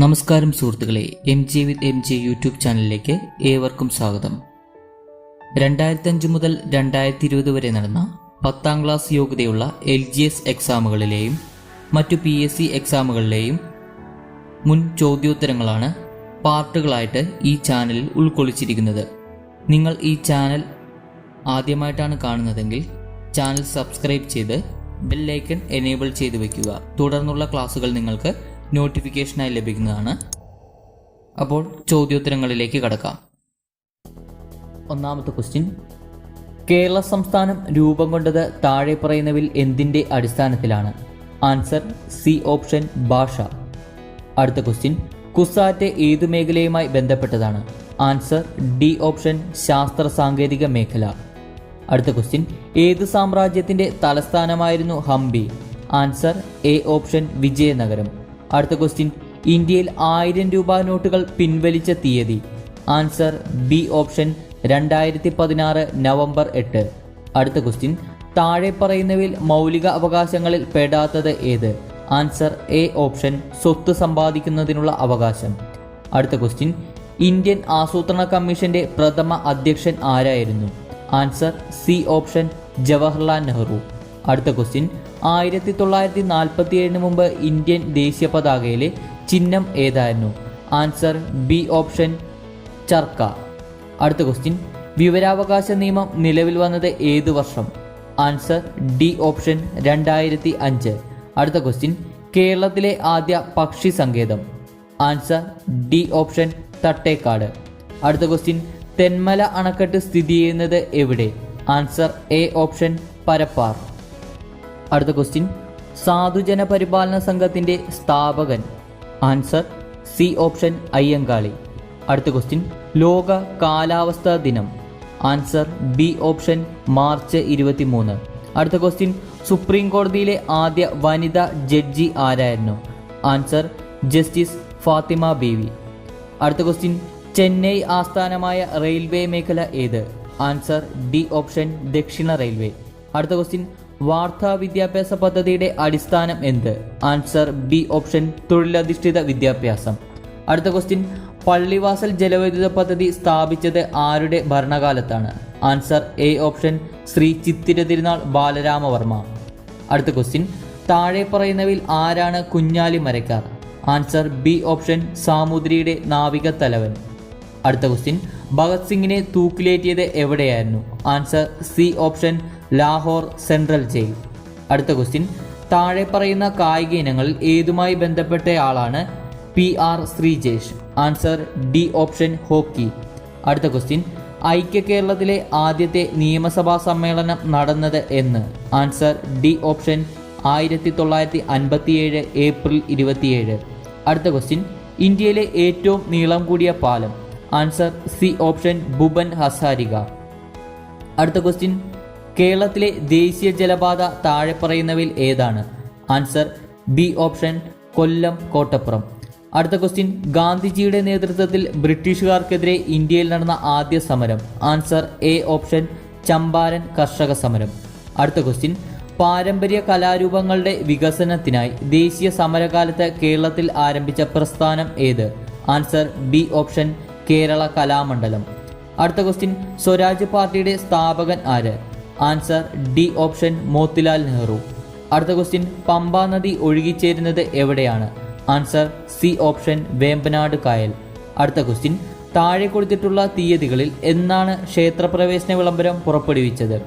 നമസ്കാരം സുഹൃത്തുക്കളെ, MJ വിത്ത് MJ YouTube ചാനലിലേക്ക് ഏവർക്കും സ്വാഗതം. 2005 മുതൽ 2020 വരെ നടന്ന 10ാം ക്ലാസ് യോഗ്യതയുള്ള LGS എക്സാമുകളിലെയും മറ്റു PSC എക്സാമുകളിലെയും മുൻ ചോദ്യോത്തരങ്ങളാണ് പാർട്ടുകളായിട്ട് ഈ ചാനലിൽ ഉൾക്കൊള്ളിച്ചിരിക്കുന്നത്. നിങ്ങൾ ഈ ചാനൽ ആദ്യമായിട്ടാണ് കാണുന്നതെങ്കിൽ ചാനൽ സബ്സ്ക്രൈബ് ചെയ്ത് ബെൽ ഐക്കൺ എനേബിൾ ചെയ്ത് വയ്ക്കുക. തുടർന്നുള്ള ക്ലാസ്സുകൾ നിങ്ങൾക്ക് നോട്ടിഫിക്കേഷനായി ലഭിക്കുന്നതാണ്. അപ്പോൾ ചോദ്യോത്തരങ്ങളിലേക്ക് കടക്കാം. ഒന്നാമത്തെ ക്വസ്റ്റ്യൻ, കേരള സംസ്ഥാനം രൂപം കൊണ്ടത് താഴെ പറയുന്നവയിൽ എന്തിൻ്റെ അടിസ്ഥാനത്തിലാണ്? ആൻസർ സി ഓപ്ഷൻ ഭാഷ. അടുത്ത ക്വസ്റ്റ്യൻ, കുസാറ്റ് ഏതു മേഖലയുമായി ബന്ധപ്പെട്ടതാണ്? ആൻസർ ഡി ഓപ്ഷൻ ശാസ്ത്ര സാങ്കേതിക മേഖല. അടുത്ത ക്വസ്റ്റ്യൻ, ഏത് സാമ്രാജ്യത്തിൻ്റെ തലസ്ഥാനമായിരുന്നു Hampi? Answer A option Vijayanagaram. അടുത്ത ക്വസ്റ്റ്യൻ, ഇന്ത്യയിൽ 1000 രൂപ നോട്ടുകൾ പിൻവലിച്ച തീയതി? Answer B option 2016 November 8. അടുത്ത ക്വസ്റ്റ്യൻ, താഴെ പറയുന്നവയിൽ മൗലിക അവകാശങ്ങളിൽ പെടാത്തത് ഏത്? ആൻസർ എ ഓപ്ഷൻ സ്വത്ത് സമ്പാദിക്കുന്നതിനുള്ള അവകാശം. അടുത്ത ക്വസ്റ്റ്യൻ, ഇന്ത്യൻ ആസൂത്രണ കമ്മീഷന്റെ പ്രഥമ അധ്യക്ഷൻ ആരായിരുന്നു? Answer C option Jawaharlal Nehru. അടുത്ത ക്വസ്റ്റ്യൻ, 1947 മുമ്പ് ഇന്ത്യൻ ദേശീയ പതാകയിലെ ചിഹ്നം ഏതായിരുന്നു? ആൻസർ ബി ഓപ്ഷൻ ചർക്ക. അടുത്ത ക്വസ്റ്റ്യൻ, വിവരാവകാശ നിയമം നിലവിൽ വന്നത് ഏതു വർഷം? Answer D option 2005. അടുത്ത ക്വസ്റ്റ്യൻ, കേരളത്തിലെ ആദ്യ പക്ഷി സങ്കേതം? Answer D option Thattekkad. അടുത്ത ക്വസ്റ്റ്യൻ, തെന്മല അണക്കെട്ട് സ്ഥിതി ചെയ്യുന്നത് എവിടെ? Answer A option Parappar. അടുത്ത ക്വസ്റ്റ്യൻ, സാധുജന പരിപാലന സംഘത്തിന്റെ സ്ഥാപകൻ? Answer C option Ayyankali. അടുത്ത ക്വസ്റ്റ്യൻ, ലോക കാലാവസ്ഥാ ദിനം? Answer B option March 23. അടുത്ത ക്വസ്റ്റ്യൻ, സുപ്രീം കോടതിയിലെ ആദ്യ വനിതാ ജഡ്ജി ആരായിരുന്നു? Answer justice Fathima Beevi. അടുത്ത ക്വസ്റ്റ്യൻ, ചെന്നൈ ആസ്ഥാനമായ റെയിൽവേ മേഖല ഏത്? ആൻസർ ഡി ഓപ്ഷൻ ദക്ഷിണ റെയിൽവേ. അടുത്ത ക്വസ്റ്റ്യൻ, വാർത്താ വിദ്യാഭ്യാസ പദ്ധതിയുടെ അടിസ്ഥാനം എന്ത്? ആൻസർ ബി ഓപ്ഷൻ തൊഴിലധിഷ്ഠിത വിദ്യാഭ്യാസം. അടുത്ത ക്വസ്റ്റ്യൻ, പള്ളിവാസൽ ജലവൈദ്യുത പദ്ധതി സ്ഥാപിച്ചത് ആരുടെ ഭരണകാലത്താണ്? Answer A option Shri Chithira Thirunal Balarama Varma. അടുത്ത ക്വസ്റ്റ്യൻ, താഴെ പറയുന്നവയിൽ ആരാണ് Kunjali Marakkar? Answer B option സാമൂതിരിയുടെ നാവിക തലവൻ. അടുത്ത ക്വസ്റ്റ്യൻ, ഭഗത് സിംഗിനെ തൂക്കിലേറ്റിയത് എവിടെയായിരുന്നു? Answer C option Lahore central jail. അടുത്ത ക്വസ്റ്റ്യൻ, താഴെ പറയുന്ന കായിക ഇനങ്ങളിൽ ഏതുമായി ബന്ധപ്പെട്ടയാളാണ് PR Sreejesh? Answer D option hockey. അടുത്ത ക്വസ്റ്റ്യൻ, ഐക്യ കേരളത്തിലെ ആദ്യത്തെ നിയമസഭാ സമ്മേളനം നടന്നത് എന്ന്? Answer D option 1957 April 27. അടുത്ത ക്വസ്റ്റ്യൻ, ഇന്ത്യയിലെ ഏറ്റവും നീളം കൂടിയ പാലം? Answer C option Bhuvan Hazarika. അടുത്ത ക്വസ്റ്റ്യൻ, കേരളത്തിലെ ദേശീയ ജലപാത താഴെ പറയുന്നവയിൽ ഏതാണ്? ആൻസർ ബി ഓപ്ഷൻ കൊല്ലം കോട്ടപ്പുറം. അടുത്ത ക്വസ്റ്റ്യൻ, ഗാന്ധിജിയുടെ നേതൃത്വത്തിൽ ബ്രിട്ടീഷുകാർക്കെതിരെ ഇന്ത്യയിൽ നടന്ന ആദ്യ സമരം? ആൻസർ എ ഓപ്ഷൻ ചമ്പാരൻ കർഷക സമരം. അടുത്ത ക്വസ്റ്റ്യൻ, പാരമ്പര്യ കലാരൂപങ്ങളുടെ വികസനത്തിനായി ദേശീയ സമരകാലത്ത് കേരളത്തിൽ ആരംഭിച്ച പ്രസ്ഥാനം ഏത്? Answer B option Kerala Kalamandalam. അടുത്ത ക്വസ്റ്റ്യൻ, സ്വരാജ് പാർട്ടിയുടെ സ്ഥാപകൻ ആര്? Answer D option Motilal Nehru. അടുത്ത ക്വസ്റ്റ്യൻ, പമ്പാ നദി ഒഴുകിച്ചേരുന്നത് എവിടെയാണ്? ആൻസർ സി ഓപ്ഷൻ വേമ്പനാട് കായൽ. അടുത്ത ക്വസ്റ്റ്യൻ, താഴെ കൊടുത്തിട്ടുള്ള തീയതികളിൽ എന്നാണ് ക്ഷേത്രപ്രവേശന വിളംബരം പുറപ്പെടുവിച്ചത്?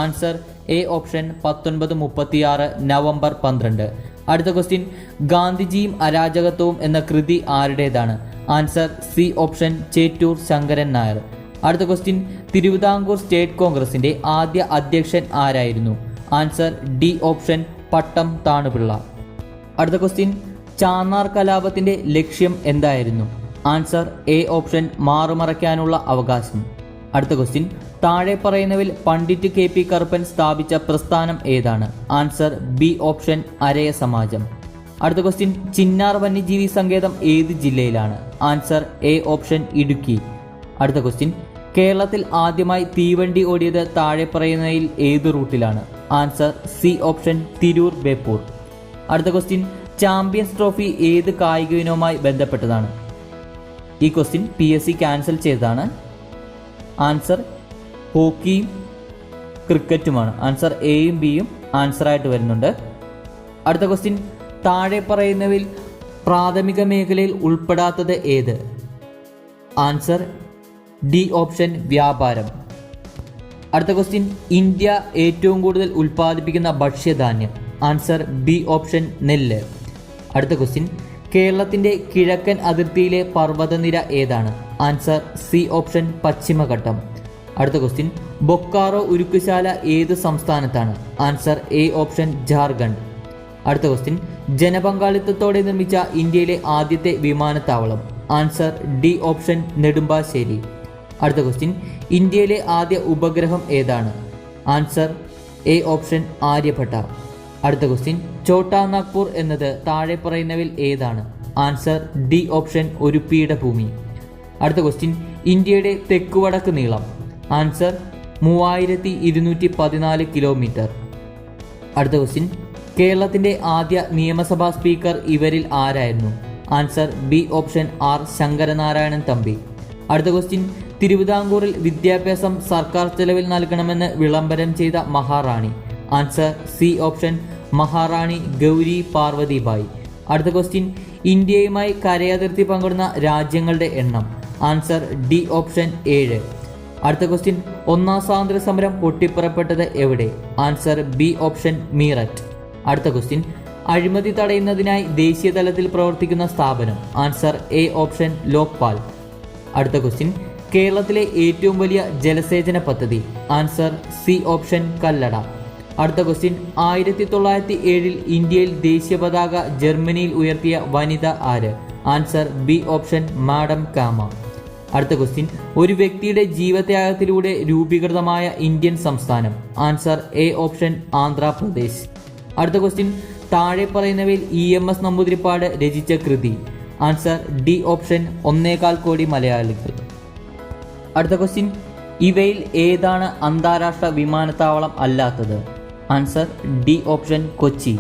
Answer A option 1936 November 12. അടുത്ത ക്വസ്റ്റ്യൻ, ഗാന്ധിജിയും അരാജകത്വവും എന്ന കൃതി ആരുടേതാണ്? Answer C option Chettur Sankaran Nair. അടുത്ത ക്വസ്റ്റ്യൻ, തിരുവിതാംകൂർ സ്റ്റേറ്റ് കോൺഗ്രസിന്റെ ആദ്യ അധ്യക്ഷൻ ആരായിരുന്നു? Answer D option Pattom Thanu Pillai. അടുത്ത ക്വസ്റ്റ്യൻ, ചാന്നാർ കലാപത്തിന്റെ ലക്ഷ്യം എന്തായിരുന്നു? ആൻസർ എ ഓപ്ഷൻ മാറുമറയ്ക്കാനുള്ള അവകാശം. അടുത്ത ക്വസ്റ്റ്യൻ, താഴെ പറയുന്നവയിൽ പണ്ഡിറ്റ് KP കറുപ്പൻ സ്ഥാപിച്ച പ്രസ്ഥാനം ഏതാണ്? Answer B option Araya Samajam. അടുത്ത ക്വസ്റ്റ്യൻ, ചിന്നാർ വന്യജീവി സങ്കേതം ഏത് ജില്ലയിലാണ്? Answer A option Idukki. അടുത്ത ക്വസ്റ്റ്യൻ, കേരളത്തിൽ ആദ്യമായി തീവണ്ടി ഓടിയത് താഴെ പറയുന്നതിൽ ഏത് റൂട്ടിലാണ്? Answer C option Tirur Beypore. അടുത്ത ക്വസ്റ്റ്യൻ, ചാമ്പ്യൻസ് ട്രോഫി ഏത് കായിക ഇനവുമായി ബന്ധപ്പെട്ടതാണ്? ഈ ക്വസ്റ്റ്യൻ PSC ക്യാൻസൽ ചെയ്തതാണ്. ആൻസർ ഹോക്കിയും ക്രിക്കറ്റുമാണ്. ആൻസർ എയും ബിയും ആൻസറായിട്ട് വരുന്നുണ്ട്. അടുത്ത ക്വസ്റ്റ്യൻ, താഴെ പറയുന്നവയിൽ പ്രാഥമിക മേഖലയിൽ ഉൾപ്പെടാത്തത് ഏത്? ആൻസർ ഡി ഓപ്ഷൻ വ്യാപാരം. അടുത്ത ക്വസ്റ്റ്യൻ, ഇന്ത്യ ഏറ്റവും കൂടുതൽ ഉൽപ്പാദിപ്പിക്കുന്ന ഭക്ഷ്യധാന്യം? ആൻസർ ബി ഓപ്ഷൻ നെല്ല്. അടുത്ത ക്വസ്റ്റ്യൻ, കേരളത്തിൻ്റെ കിഴക്കൻ അതിർത്തിയിലെ പർവ്വതനിര ഏതാണ്? ആൻസർ സി ഓപ്ഷൻ പശ്ചിമഘട്ടം. അടുത്ത ക്വസ്റ്റ്യൻ, ബൊക്കാറോ ഉരുക്കുശാല ഏത് സംസ്ഥാനത്താണ്? Answer A option Jharkhand. അടുത്ത ക്വസ്റ്റ്യൻ, ജനപങ്കാളിത്തത്തോടെ നിർമ്മിച്ച ഇന്ത്യയിലെ ആദ്യത്തെ വിമാനത്താവളം? Answer D option Nedumbassery. അടുത്ത ക്വസ്റ്റ്യൻ, ഇന്ത്യയിലെ ആദ്യ ഉപഗ്രഹം ഏതാണ്? Answer A option Aryabhata. അടുത്ത ക്വസ്റ്റ്യൻ, ഛോട്ടാ നാഗ്പൂർ എന്നത് താഴെ പറയുന്നവയിൽ ഏതാണ്? ആൻസർ ഡി ഓപ്ഷൻ ഒരു പീഠഭൂമി. അടുത്ത ക്വസ്റ്റ്യൻ, ഇന്ത്യയുടെ തെക്കുവടക്ക് നീളം? Answer 3214 kilometre. അടുത്ത ക്വസ്റ്റ്യൻ, കേരളത്തിൻ്റെ ആദ്യ നിയമസഭാ സ്പീക്കർ ഇവരിൽ ആരായിരുന്നു? Answer B option R Sankaranarayanan Thampi. അടുത്ത ക്വസ്റ്റ്യൻ, തിരുവിതാംകൂറിൽ വിദ്യാഭ്യാസം സർക്കാർ ചെലവിൽ നൽകണമെന്ന് വിളംബരം ചെയ്ത മഹാറാണി? Answer C option Maharani Gowri Parvathi Bayi. അടുത്ത ക്വസ്റ്റ്യൻ, ഇന്ത്യയുമായി കരയതിർത്തി പങ്കിടുന്ന രാജ്യങ്ങളുടെ എണ്ണം? Answer D option 7. അടുത്ത ക്വസ്റ്റ്യൻ, ഒന്നാം സ്വാതന്ത്ര്യ സമരം പൊട്ടിപ്പുറപ്പെട്ടത് എവിടെ? Answer B option Meerut. അടുത്ത ക്വസ്റ്റ്യൻ, അഴിമതി തടയുന്നതിനായി ദേശീയ തലത്തിൽ പ്രവർത്തിക്കുന്ന സ്ഥാപനം? Answer A option Lokpal. അടുത്ത ക്വസ്റ്റ്യൻ, കേരളത്തിലെ ഏറ്റവും വലിയ ജലസേചന പദ്ധതി? Answer C option Kallada. അടുത്ത ക്വസ്റ്റ്യൻ, 1907 ഇന്ത്യയിൽ ദേശീയ പതാക ജർമ്മനിയിൽ ഉയർത്തിയ വനിത ആര്? ആൻസർ ബി ഓപ്ഷൻ മാഡം കാമ. അടുത്ത ക്വസ്റ്റ്യൻ, ഒരു വ്യക്തിയുടെ ജീവത്യാഗത്തിലൂടെ രൂപീകൃതമായ ഇന്ത്യൻ സംസ്ഥാനം? Answer A option Andhra Pradesh. അടുത്ത ക്വസ്റ്റ്യൻ, താഴെ പറയുന്നവയിൽ EMS നമ്പൂതിരിപ്പാട് രചിച്ച കൃതി? ആൻസർ ഡി ഓപ്ഷൻ 1.25 കോടി മലയാളികൾ. അടുത്ത ക്വസ്റ്റ്യൻ, ഇവയിൽ ഏതാണ് അന്താരാഷ്ട്ര വിമാനത്താവളം അല്ലാത്തത്? Answer D option Kochi.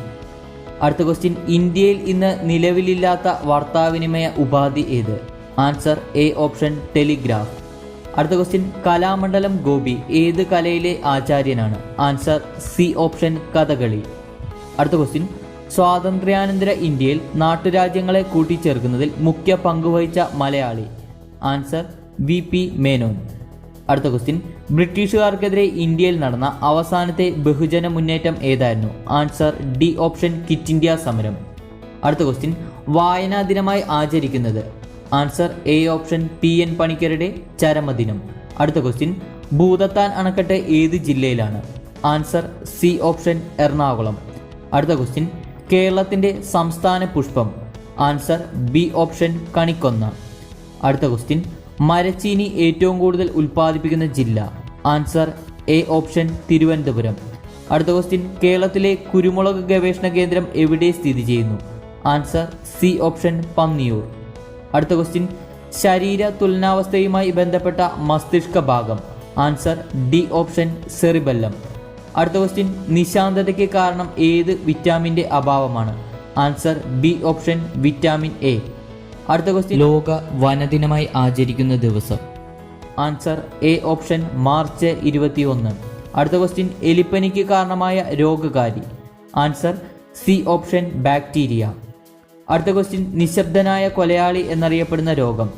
അടുത്ത ക്വസ്റ്റ്യൻ, ഇന്ത്യയിൽ ഇന്ന് നിലവിലില്ലാത്ത വാർത്താവിനിമയ ഉപാധി ഏത്? Answer A option telegraph. അടുത്ത ക്വസ്റ്റ്യൻ, കലാമണ്ഡലം ഗോപി ഏത് കലയിലെ ആചാര്യനാണ്? Answer C option Kathakali. അടുത്ത ക്വസ്റ്റ്യൻ, സ്വാതന്ത്ര്യാനന്തര ഇന്ത്യയിൽ നാട്ടുരാജ്യങ്ങളെ കൂട്ടിച്ചേർക്കുന്നതിൽ മുഖ്യ പങ്കുവഹിച്ച മലയാളി? Answer VP Menon. അടുത്ത ക്വസ്റ്റ്യൻ, ബ്രിട്ടീഷുകാർക്കെതിരെ ഇന്ത്യയിൽ നടന്ന അവസാനത്തെ ബഹുജന മുന്നേറ്റം ഏതായിരുന്നു? Answer D option quit India സമരം. അടുത്ത ക്വസ്റ്റ്യൻ, വായനാ ദിനമായി ആചരിക്കുന്നത്? ആൻസർ എ ഓപ്ഷൻ PN പണിക്കരുടെ ചരമദിനം. അടുത്ത ക്വസ്റ്റ്യൻ, ഭൂതത്താൻ അണക്കെട്ട് ഏത് ജില്ലയിലാണ്? Answer C option Ernakulam. അടുത്ത ക്വസ്റ്റ്യൻ, കേരളത്തിൻ്റെ സംസ്ഥാന പുഷ്പം? ആൻസർ ബി ഓപ്ഷൻ കണിക്കൊന്ന. അടുത്ത ക്വസ്റ്റ്യൻ, മരച്ചീനി ഏറ്റവും കൂടുതൽ ഉൽപ്പാദിപ്പിക്കുന്ന ജില്ല? Answer A option Thiruvananthapuram. അടുത്ത ക്വസ്റ്റ്യൻ, കേരളത്തിലെ കുരുമുളക് ഗവേഷണ കേന്ദ്രം എവിടെ സ്ഥിതി ചെയ്യുന്നു? Answer C option Panniyur. അടുത്ത ക്വസ്റ്റ്യൻ, ശരീര തുലനാവസ്ഥയുമായി ബന്ധപ്പെട്ട മസ്തിഷ്ക ഭാഗം? Answer D option cerebellum. അടുത്ത ക്വസ്റ്റ്യൻ, നിശാന്തതയ്ക്ക് കാരണം ഏത് വിറ്റാമിൻ്റെ അഭാവമാണ്? Answer B option vitamin A. അടുത്ത ക്വസ്റ്റ്യൻ, ലോക വനദിനമായി ആചരിക്കുന്ന ദിവസം? Answer A option March 21. അടുത്ത ക്വസ്റ്റ്യൻ, എലിപ്പനിക്ക് കാരണമായ രോഗകാരി? Answer C option bacteria. അടുത്ത ക്വസ്റ്റ്യൻ, നിശബ്ദനായ കൊലയാളി എന്നറിയപ്പെടുന്ന രോഗം?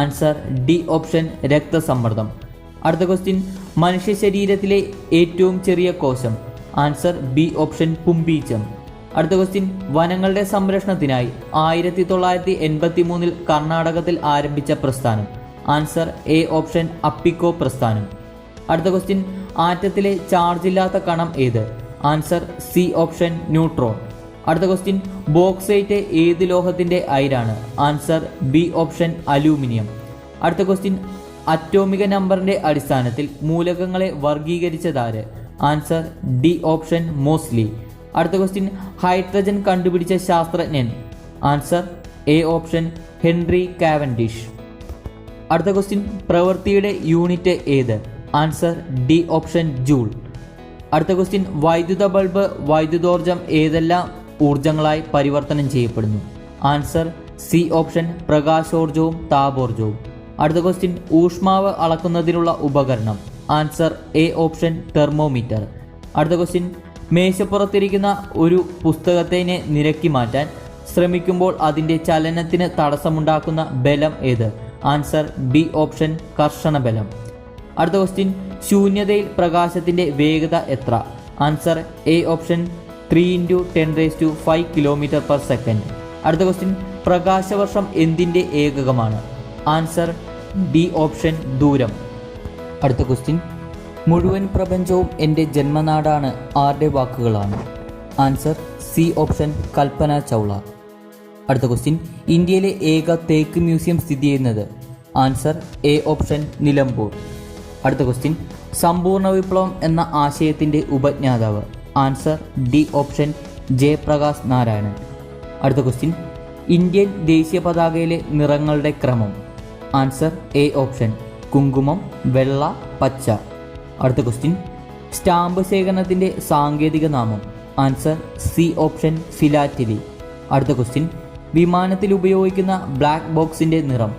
ആൻസർ ഡി ഓപ്ഷൻ രക്തസമ്മർദ്ദം. അടുത്ത ക്വസ്റ്റ്യൻ, മനുഷ്യ ശരീരത്തിലെ ഏറ്റവും ചെറിയ കോശം? ആൻസർ ബി ഓപ്ഷൻ പുംബീജം. അടുത്ത ക്വസ്റ്റ്യൻ, വനങ്ങളുടെ സംരക്ഷണത്തിനായി 1983 കർണാടകത്തിൽ ആരംഭിച്ച പ്രസ്ഥാനം? ആൻസർ എ ഓപ്ഷൻ അപ്പിക്കോ പ്രസ്ഥാനം. അടുത്ത ക്വസ്റ്റ്യൻ, ആറ്റത്തിലെ ചാർജ് ഇല്ലാത്ത കണം ഏത്? Answer C option neutron. അടുത്ത ക്വസ്റ്റ്യൻ, ബോക്സൈറ്റ് ഏത് ലോഹത്തിൻ്റെ അയിരാണ്? Answer B option aluminium. അടുത്ത ക്വസ്റ്റ്യൻ, അറ്റോമിക നമ്പറിൻ്റെ അടിസ്ഥാനത്തിൽ മൂലകങ്ങളെ വർഗീകരിച്ചതാര്? Answer D option Moseley. അടുത്ത ക്വസ്റ്റ്യൻ, ഹൈഡ്രജൻ കണ്ടുപിടിച്ച ശാസ്ത്രജ്ഞൻ? Answer A option Henry Cavendish. അടുത്ത ക്വസ്റ്റ്യൻ, പ്രവൃത്തിയുടെ യൂണിറ്റ് ഏത്? Answer D option joule. അടുത്ത ക്വസ്റ്റ്യൻ, വൈദ്യുത ബൾബ് വൈദ്യുതോർജ്ജം ഏതെല്ലാം ഊർജങ്ങളായി പരിവർത്തനം ചെയ്യപ്പെടുന്നു? ആൻസർ സി ഓപ്ഷൻ പ്രകാശോർജവും താപോർജവും. അടുത്ത ക്വസ്റ്റ്യൻ, ഊഷ്മാവ് അളക്കുന്നതിനുള്ള ഉപകരണം? Answer A option thermometer. അടുത്ത ക്വസ്റ്റ്യൻ, മേശപ്പുറത്തിരിക്കുന്ന ഒരു പുസ്തകത്തെ നിരക്കി മാറ്റാൻ ശ്രമിക്കുമ്പോൾ അതിൻ്റെ ചലനത്തിന് തടസ്സമുണ്ടാക്കുന്ന ബലം ഏത്? ആൻസർ ബി ഓപ്ഷൻ കർഷണ ബലം. അടുത്ത ക്വസ്റ്റ്യൻ, ശൂന്യതയിൽ പ്രകാശത്തിൻ്റെ വേഗത എത്ര? Answer A option 3×10⁵ km/s. അടുത്ത ക്വസ്റ്റ്യൻ, പ്രകാശവർഷം എന്തിൻ്റെ ഏകകമാണ്? ആൻസർ ഡി ഓപ്ഷൻ ദൂരം. അടുത്ത ക്വസ്റ്റ്യൻ, മുഴുവൻ പ്രപഞ്ചവും എൻ്റെ ജന്മനാടാണ് ആരുടെ വാക്കുകളാണ്? Answer C option Kalpana Chawla. അടുത്ത ക്വസ്റ്റ്യൻ, ഇന്ത്യയിലെ ഏക തേക്ക് മ്യൂസിയം സ്ഥിതി ചെയ്യുന്നത്? Answer A option Nilambur. അടുത്ത ക്വസ്റ്റ്യൻ, സമ്പൂർണ്ണ വിപ്ലവം എന്ന ആശയത്തിൻ്റെ ഉപജ്ഞാതാവ്? Answer D option Jayaprakash Narayanan. അടുത്ത ക്വസ്റ്റ്യൻ, ഇന്ത്യൻ ദേശീയ പതാകയിലെ നിറങ്ങളുടെ ക്രമം? ആൻസർ എ ഓപ്ഷൻ കുങ്കുമം, വെള്ള, പച്ച. അടുത്ത ക്വസ്റ്റ്യൻ, സ്റ്റാമ്പ് ശേഖരണത്തിൻ്റെ സാങ്കേതിക നാമം? Answer C option philately. അടുത്ത ക്വസ്റ്റ്യൻ, വിമാനത്തിൽ ഉപയോഗിക്കുന്ന ബ്ലാക്ക് ബോക്സിൻ്റെ നിറം?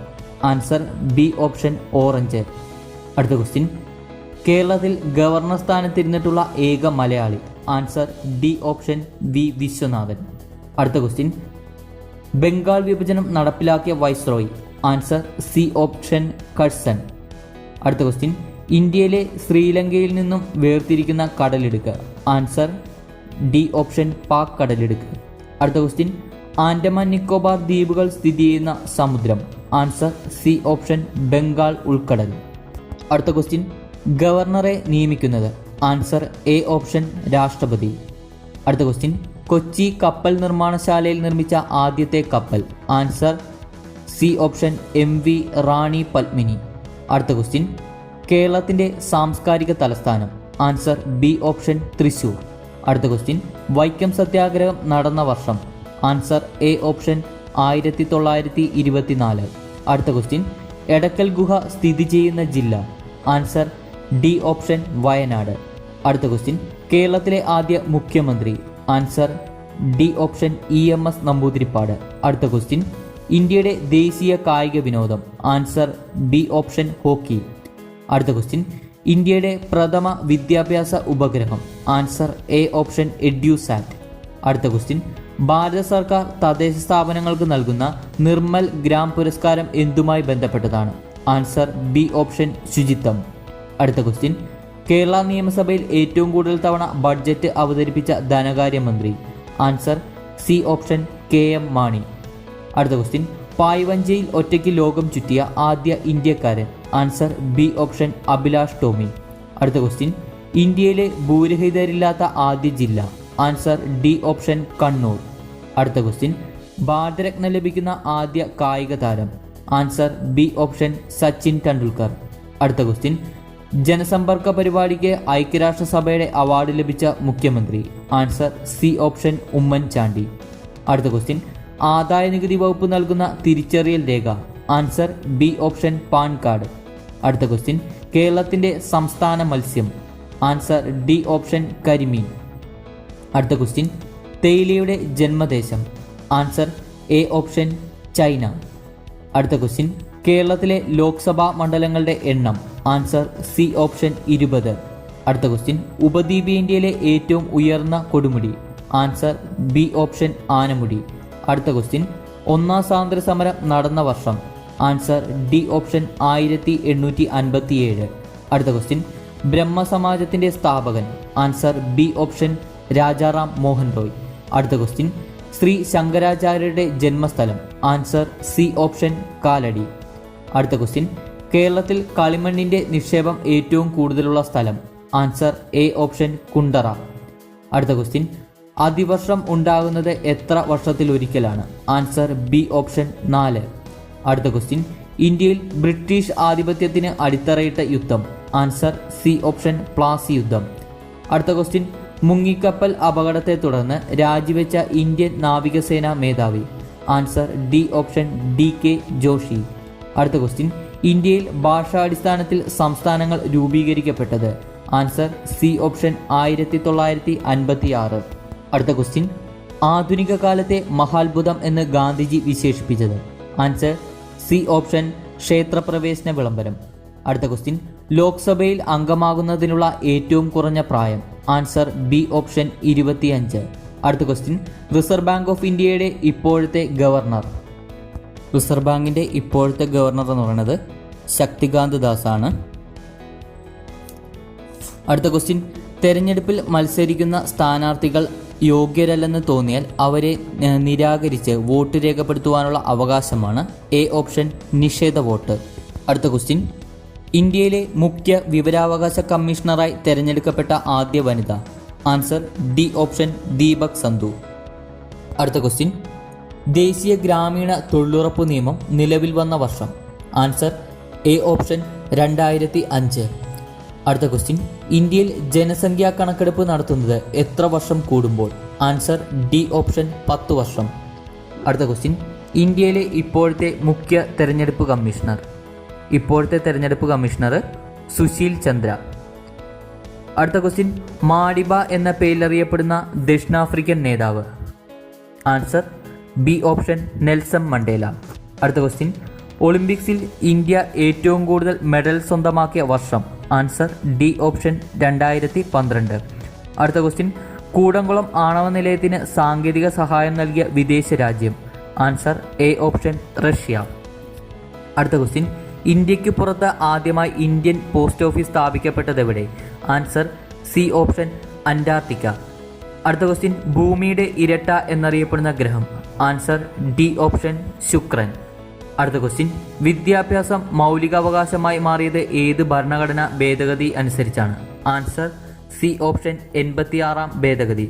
Answer B option orange. അടുത്ത ക്വസ്റ്റ്യൻ, കേരളത്തിൽ ഗവർണർ സ്ഥാനത്തിരുന്നിട്ടുള്ള ഏക Malayali? Answer D option V Viswanathan. അടുത്ത ക്വസ്റ്റ്യൻ, ബംഗാൾ വിഭജനം നടപ്പിലാക്കിയ viceroy? Answer C option Curzon. അടുത്ത ക്വസ്റ്റ്യൻ, ഇന്ത്യയിലെ ശ്രീലങ്കയിൽ നിന്നും വേർതിരിക്കുന്ന കടലിടുക്ക്? ആൻസർ ഡി ഓപ്ഷൻ പാക് കടലിടുക്ക്. അടുത്ത ക്വസ്റ്റ്യൻ, ആൻഡമാൻ നിക്കോബാർ ദ്വീപുകൾ സ്ഥിതി ചെയ്യുന്ന സമുദ്രം? ആൻസർ സി ഓപ്ഷൻ ബംഗാൾ ഉൾക്കടൽ. അടുത്ത ക്വസ്റ്റ്യൻ, ഗവർണറെ നിയമിക്കുന്നത്? ആൻസർ എ ഓപ്ഷൻ രാഷ്ട്രപതി. അടുത്ത ക്വസ്റ്റ്യൻ, കൊച്ചി കപ്പൽ നിർമ്മാണശാലയിൽ നിർമ്മിച്ച ആദ്യത്തെ കപ്പൽ? Answer C option MV Rani Padmini. അടുത്ത ക്വസ്റ്റ്യൻ, കേരളത്തിൻ്റെ സാംസ്കാരിക തലസ്ഥാനം? Answer B option Thrissur. അടുത്ത ക്വസ്റ്റ്യൻ, വൈക്കം സത്യാഗ്രഹം നടന്ന വർഷം? Answer A option 1924. അടുത്ത ക്വസ്റ്റ്യൻ, എടക്കൽ ഗുഹ സ്ഥിതി ചെയ്യുന്ന ജില്ല? Answer D option Wayanad. അടുത്ത ക്വസ്റ്റ്യൻ, കേരളത്തിലെ ആദ്യ മുഖ്യമന്ത്രി? Answer D option EMS Namboodiripad. അടുത്ത ക്വസ്റ്റ്യൻ, ഇന്ത്യയുടെ ദേശീയ കായിക വിനോദം? Answer B option hockey. അടുത്ത ക്വസ്റ്റ്യൻ, ഇന്ത്യയുടെ പ്രഥമ വിദ്യാഭ്യാസ ഉപഗ്രഹം? Answer A option EDUSAT. അടുത്ത ക്വസ്റ്റ്യൻ, ഭാരത സർക്കാർ തദ്ദേശ സ്ഥാപനങ്ങൾക്ക് നൽകുന്ന നിർമ്മൽ ഗ്രാം പുരസ്കാരം എന്തുമായി ബന്ധപ്പെട്ടതാണ്? ആൻസർ ബി ഓപ്ഷൻ ശുചിത്വം. അടുത്ത ക്വസ്റ്റ്യൻ, കേരള നിയമസഭയിൽ ഏറ്റവും കൂടുതൽ തവണ ബഡ്ജറ്റ് അവതരിപ്പിച്ച ധനകാര്യമന്ത്രി? Answer C option KM Mani. അടുത്ത ക്വസ്റ്റ്യൻ, പായ്വഞ്ചിയിൽ ഒറ്റയ്ക്ക് ലോകം ചുറ്റിയ ആദ്യ ഇന്ത്യക്കാരൻ? Answer B option Abhilash Tomy. അടുത്ത ക്വസ്റ്റ്യൻ, ഇന്ത്യയിലെ ഭൂരഹിതരില്ലാത്ത ആദ്യ ജില്ല? Answer D option Kannur. അടുത്ത ക്വസ്റ്റ്യൻ, ഭാരതരത്ന ലഭിക്കുന്ന ആദ്യ കായിക താരം? Answer B option Sachin Tendulkar. അടുത്ത ക്വസ്റ്റ്യൻ, ജനസമ്പർക്ക പരിപാടിക്ക് ഐക്യരാഷ്ട്രസഭയുടെ അവാർഡ് ലഭിച്ച മുഖ്യമന്ത്രി? Answer C option Oommen Chandy. അടുത്ത ക്വസ്റ്റ്യൻ, ആദായ നികുതി വകുപ്പ് നൽകുന്ന തിരിച്ചറിയൽ രേഖ? Answer B option PAN card. അടുത്ത ക്വസ്റ്റ്യൻ, കേരളത്തിൻ്റെ സംസ്ഥാന മത്സ്യം? ആൻസർ ഡി ഓപ്ഷൻ കരിമീൻ. അടുത്ത ക്വസ്റ്റ്യൻ, തേയിലയുടെ ജന്മദേശം? Answer A option China. അടുത്ത ക്വസ്റ്റ്യൻ, കേരളത്തിലെ ലോക്സഭാ മണ്ഡലങ്ങളുടെ എണ്ണം? Answer C option 20. അടുത്ത ക്വസ്റ്റ്യൻ, ഉപദ്വീപേന്ത്യയിലെ ഏറ്റവും ഉയർന്ന കൊടുമുടി? Answer B option Anamudi. അടുത്ത ക്വസ്റ്റ്യൻ, ഒന്നാം സ്വാതന്ത്ര്യ സമരം നടന്ന വർഷം? Answer D option 1857. അടുത്ത ക്വസ്റ്റ്യൻ, ബ്രഹ്മസമാജത്തിൻ്റെ സ്ഥാപകൻ? Answer B option Rajaram Mohan Roy. അടുത്ത ക്വസ്റ്റ്യൻ, ശ്രീ ശങ്കരാചാര്യരുടെ ജന്മസ്ഥലം? Answer C option Kalady. അടുത്ത ക്വസ്റ്റ്യൻ, കേരളത്തിൽ കളിമണ്ണിൻ്റെ നിക്ഷേപം ഏറ്റവും കൂടുതലുള്ള സ്ഥലം? Answer A option Kundara. അടുത്ത ക്വസ്റ്റ്യൻ, അതിവർഷം ഉണ്ടാകുന്നത് എത്ര വർഷത്തിലൊരിക്കലാണ്? Answer B option 4. അടുത്ത ക്വസ്റ്റ്യൻ, ഇന്ത്യയിൽ ബ്രിട്ടീഷ് ആധിപത്യത്തിന് അടിത്തറയിട്ട യുദ്ധം? ആൻസർ സി ഓപ്ഷൻ പ്ലാസി യുദ്ധം. അടുത്ത ക്വസ്റ്റ്യൻ, മുങ്ങിക്കപ്പൽ അപകടത്തെ തുടർന്ന് രാജിവെച്ച ഇന്ത്യൻ നാവികസേന മേധാവി? Answer D option DK Joshi. അടുത്ത ക്വസ്റ്റ്യൻ, ഇന്ത്യയിൽ ഭാഷാടിസ്ഥാനത്തിൽ സംസ്ഥാനങ്ങൾ രൂപീകരിക്കപ്പെട്ടത്? Answer C option 1956. അടുത്ത ക്വസ്റ്റ്യൻ, ആധുനിക കാലത്തെ മഹാത്ഭുതം എന്ന് ഗാന്ധിജി വിശേഷിപ്പിച്ചത്? ആൻസർ സി ഓപ്ഷൻ ക്ഷേത്രപ്രവേശന വിളംബരം. അടുത്ത ക്വസ്റ്റ്യൻ, ലോക്സഭയിൽ അംഗമാകുന്നതിനുള്ള ഏറ്റവും കുറഞ്ഞ പ്രായം? Answer B option 25. അടുത്ത ക്വസ്റ്റ്യൻ, റിസർവ് ബാങ്ക് ഓഫ് ഇന്ത്യയുടെ ഇപ്പോഴത്തെ ഗവർണർ? റിസർവ് ബാങ്കിൻ്റെ ഇപ്പോഴത്തെ ഗവർണർ എന്ന് പറയുന്നത് ശക്തികാന്ത് ദാസ് ആണ്. അടുത്ത ക്വസ്റ്റ്യൻ, തെരഞ്ഞെടുപ്പിൽ മത്സരിക്കുന്ന സ്ഥാനാർത്ഥികൾ യോഗ്യരല്ലെന്ന് തോന്നിയാൽ അവരെ നിരാകരിച്ച് വോട്ട് രേഖപ്പെടുത്തുവാനുള്ള അവകാശമാണ് എ ഓപ്ഷൻ നിഷേധ വോട്ട്. അടുത്ത ക്വസ്റ്റ്യൻ, ഇന്ത്യയിലെ മുഖ്യ വിവരാവകാശ കമ്മീഷണറായി തിരഞ്ഞെടുക്കപ്പെട്ട ആദ്യ വനിത? Answer D option Deepak Sandhu. അടുത്ത ക്വസ്റ്റ്യൻ, ദേശീയ ഗ്രാമീണ തൊഴിലുറപ്പ് നിയമം നിലവിൽ വന്ന വർഷം? Answer A option 2005. അടുത്ത ക്വസ്റ്റ്യൻ, ഇന്ത്യയിൽ ജനസംഖ്യാ കണക്കെടുപ്പ് നടത്തുന്നത് എത്ര വർഷം കൂടുമ്പോൾ? ആൻസർ ഡി ഓപ്ഷൻ 10 വർഷം. അടുത്ത ക്വസ്റ്റ്യൻ, ഇന്ത്യയിലെ ഇപ്പോഴത്തെ മുഖ്യ തെരഞ്ഞെടുപ്പ് കമ്മീഷണർ? ഇപ്പോഴത്തെ തെരഞ്ഞെടുപ്പ് കമ്മീഷണർ സുശീൽ ചന്ദ്ര. അടുത്ത ക്വസ്റ്റ്യൻ, മാഡിബ എന്ന പേരിലറിയപ്പെടുന്ന ദക്ഷിണാഫ്രിക്കൻ നേതാവ്? Answer B option Nelson Mandela. അടുത്ത ക്വസ്റ്റ്യൻ, ഒളിമ്പിക്സിൽ ഇന്ത്യ ഏറ്റവും കൂടുതൽ മെഡൽ സ്വന്തമാക്കിയ വർഷം? Answer D option 2012. അടുത്ത ക്വസ്റ്റ്യൻ, കൂടംകുളം ആണവ നിലയത്തിന് സാങ്കേതിക സഹായം നൽകിയ വിദേശ രാജ്യം? Answer A option Russia. അടുത്ത ക്വസ്റ്റ്യൻ, ഇന്ത്യക്ക് പുറത്ത് ആദ്യമായി ഇന്ത്യൻ പോസ്റ്റ് ഓഫീസ് സ്ഥാപിക്കപ്പെട്ടത് എവിടെ? Answer C option Antarctica. അടുത്ത ക്വസ്റ്റ്യൻ, ഭൂമിയുടെ ഇരട്ട എന്നറിയപ്പെടുന്ന ഗ്രഹം? ആൻസർ ഡി ഓപ്ഷൻ ശുക്രൻ. അടുത്ത ക്വസ്റ്റ്യൻ, വിദ്യാഭ്യാസം മൗലികാവകാശമായി മാറിയത് ഏത് ഭരണഘടനാ ഭേദഗതി അനുസരിച്ചാണ്? ആൻസർ സി ഓപ്ഷൻ 86-ാം ഭേദഗതി.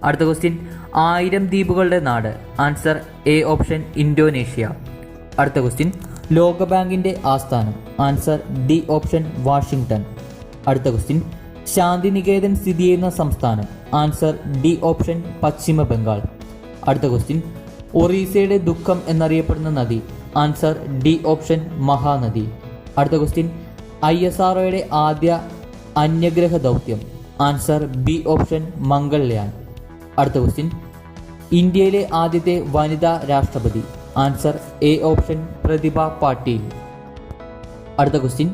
അടുത്ത ക്വസ്റ്റ്യൻ, 1000 ദ്വീപുകളുടെ നാട്? Answer A option Indonesia. അടുത്ത ക്വസ്റ്റ്യൻ, ലോകബാങ്കിൻ്റെ ആസ്ഥാനം? Answer D option Washington. അടുത്ത ക്വസ്റ്റ്യൻ, ശാന്തിനികേതൻ സ്ഥിതി ചെയ്യുന്ന സംസ്ഥാനം? ആൻസർ ഡി ഓപ്ഷൻ പശ്ചിമ ബംഗാൾ. അടുത്ത ക്വസ്റ്റ്യൻ, ഒറീസയുടെ ദുഃഖം എന്നറിയപ്പെടുന്ന നദി? Answer D option Mahanadi. അടുത്ത ക്വസ്റ്റ്യൻ, ISROയുടെ ആദ്യ അന്യഗ്രഹ ദൗത്യം? Answer B option Mangalyaan. അടുത്ത ക്വസ്റ്റ്യൻ, ഇന്ത്യയിലെ ആദ്യത്തെ വനിതാ രാഷ്ട്രപതി? Answer A option Pratibha Patil. അടുത്ത ക്വസ്റ്റ്യൻ,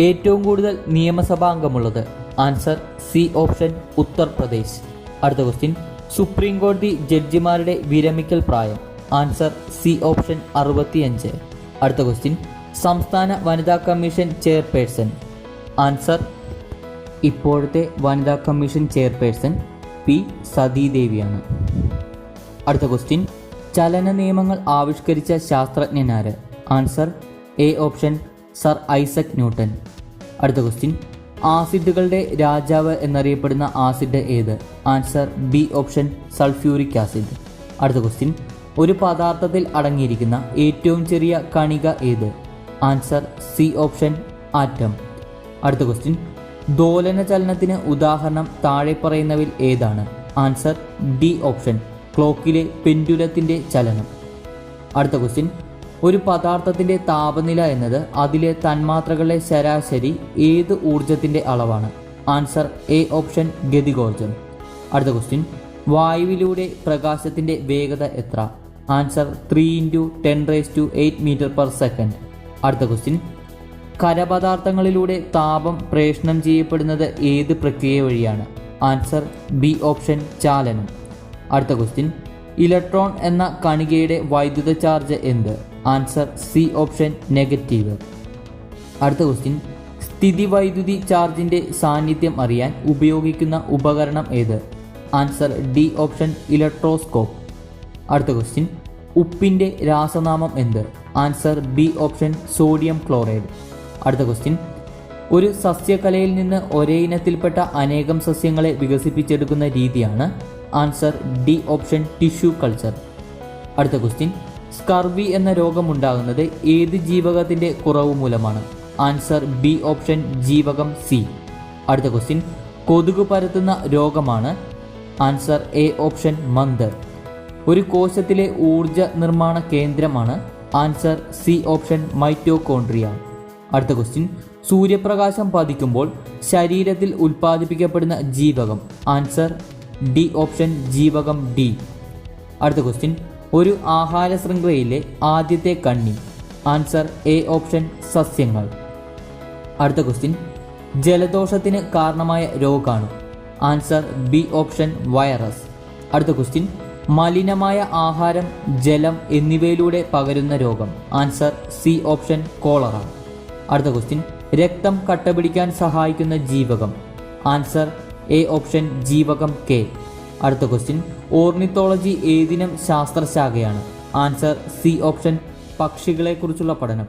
ഏറ്റവും കൂടുതൽ നിയമസഭാ അംഗമുള്ളത്? Answer C option Uttar Pradesh. അടുത്ത ക്വസ്റ്റ്യൻ, സുപ്രീം കോടതി ജഡ്ജിമാരുടെ വിരമിക്കൽ പ്രായം? Answer C option 65. അടുത്ത ക്വസ്റ്റ്യൻ, സംസ്ഥാന വനിതാ കമ്മീഷൻ ചെയർപേഴ്സൺ? ആൻസർ ഇപ്പോഴത്തെ വനിതാ കമ്മീഷൻ ചെയർപേഴ്സൺ പി സതീദേവിയാണ്. അടുത്ത ക്വസ്റ്റ്യൻ, ചലന നിയമങ്ങൾ ആവിഷ്കരിച്ച ശാസ്ത്രജ്ഞനാര്? Answer A option sir Isaac Newton. അടുത്ത ക്വസ്റ്റ്യൻ, ആസിഡുകളുടെ രാജാവ് എന്നറിയപ്പെടുന്ന ആസിഡ് ഏത്? Answer B option sulphuric acid. അടുത്ത ക്വസ്റ്റ്യൻ, ഒരു പദാർത്ഥത്തിൽ അടങ്ങിയിരിക്കുന്ന ഏറ്റവും ചെറിയ കണിക ഏത്? Answer C option atom. അടുത്ത ക്വസ്റ്റ്യൻ, ദോലന ചലനത്തിന് ഉദാഹരണം താഴെ പറയുന്നവയിൽ ഏതാണ്? ആൻസർ ഡി ഓപ്ഷൻ ക്ലോക്കിലെ പെൻഡുലത്തിൻ്റെ ചലനം. അടുത്ത ക്വസ്റ്റ്യൻ, ഒരു പദാർത്ഥത്തിൻ്റെ താപനില എന്നത് അതിലെ തന്മാത്രകളുടെ ശരാശരി ഏത് ഊർജത്തിൻ്റെ അളവാണ്? ആൻസർ എ ഓപ്ഷൻ ഗതികോർജം. അടുത്ത ക്വസ്റ്റ്യൻ, വായുവിലൂടെ പ്രകാശത്തിൻ്റെ വേഗത എത്ര? Answer 3 × 10⁸ metre per second. അടുത്ത ക്വസ്റ്റ്യൻ, ഖരപദാർത്ഥങ്ങളിലൂടെ താപം പ്രേഷണം ചെയ്യപ്പെടുന്നത് ഏത് പ്രക്രിയ വഴിയാണ്? ആൻസർ ബി ഓപ്ഷൻ ചാലനം. അടുത്ത ക്വസ്റ്റ്യൻ, ഇലക്ട്രോൺ എന്ന കണികയുടെ വൈദ്യുത ചാർജ് എന്ത്? Answer C option negative. അടുത്ത ക്വസ്റ്റ്യൻ, സ്ഥിതി വൈദ്യുതി ചാർജിൻ്റെ സാന്നിധ്യം അറിയാൻ ഉപയോഗിക്കുന്ന ഉപകരണം ഏത്? Answer D option electroscope. അടുത്ത ക്വസ്റ്റ്യൻ, ഉപ്പിൻ്റെ രാസനാമം എന്ത്? Answer B option sodium chloride. അടുത്ത ക്വസ്റ്റ്യൻ, ഒരു സസ്യകലയിൽ നിന്ന് ഒരേ ഇനത്തിൽപ്പെട്ട അനേകം സസ്യങ്ങളെ വികസിപ്പിച്ചെടുക്കുന്ന രീതിയാണ്? Answer D option tissue culture. അടുത്ത ക്വസ്റ്റ്യൻ, സ്കർവി എന്ന രോഗമുണ്ടാകുന്നത് ഏത് ജീവകത്തിൻ്റെ കുറവ് മൂലമാണ്? ആൻസർ ബി ഓപ്ഷൻ ജീവകം സി. അടുത്ത ക്വസ്റ്റ്യൻ, കൊതുക് പരത്തുന്ന രോഗമാണ്? Answer A option Mantar. ഒരു കോശത്തിലെ ഊർജ നിർമ്മാണ കേന്ദ്രമാണ്? Answer C option mitochondria. അടുത്ത ക്വസ്റ്റ്യൻ, സൂര്യപ്രകാശം പതിക്കുമ്പോൾ ശരീരത്തിൽ ഉൽപ്പാദിപ്പിക്കപ്പെടുന്ന ജീവകം? ആൻസർ ഡി ഓപ്ഷൻ ജീവകം ഡി. അടുത്ത ക്വസ്റ്റ്യൻ, ഒരു ആഹാര ശൃംഖലയിലെ ആദ്യത്തെ കണ്ണി. ആൻസർ എ ഓപ്ഷൻ സസ്യങ്ങൾ. അടുത്ത ക്വസ്റ്റ്യൻ, ജലദോഷത്തിന് കാരണമായ രോഗാണു. Answer B option virus. അടുത്ത ക്വസ്റ്റ്യൻ, മലിനമായ ആഹാരം, ജലം എന്നിവയിലൂടെ പകരുന്ന രോഗം. Answer C option cholera. അടുത്ത ക്വസ്റ്റ്യൻ, രക്തം കട്ടപിടിക്കാൻ സഹായിക്കുന്ന ജീവകം. ആൻസർ എ ഓപ്ഷൻ ജീവകം കെ. അടുത്ത ക്വസ്റ്റ്യൻ, ഓർണിത്തോളജി ഏതിനം ശാസ്ത്രശാഖയാണ്. ആൻസർ സി ഓപ്ഷൻ പക്ഷികളെക്കുറിച്ചുള്ള പഠനം.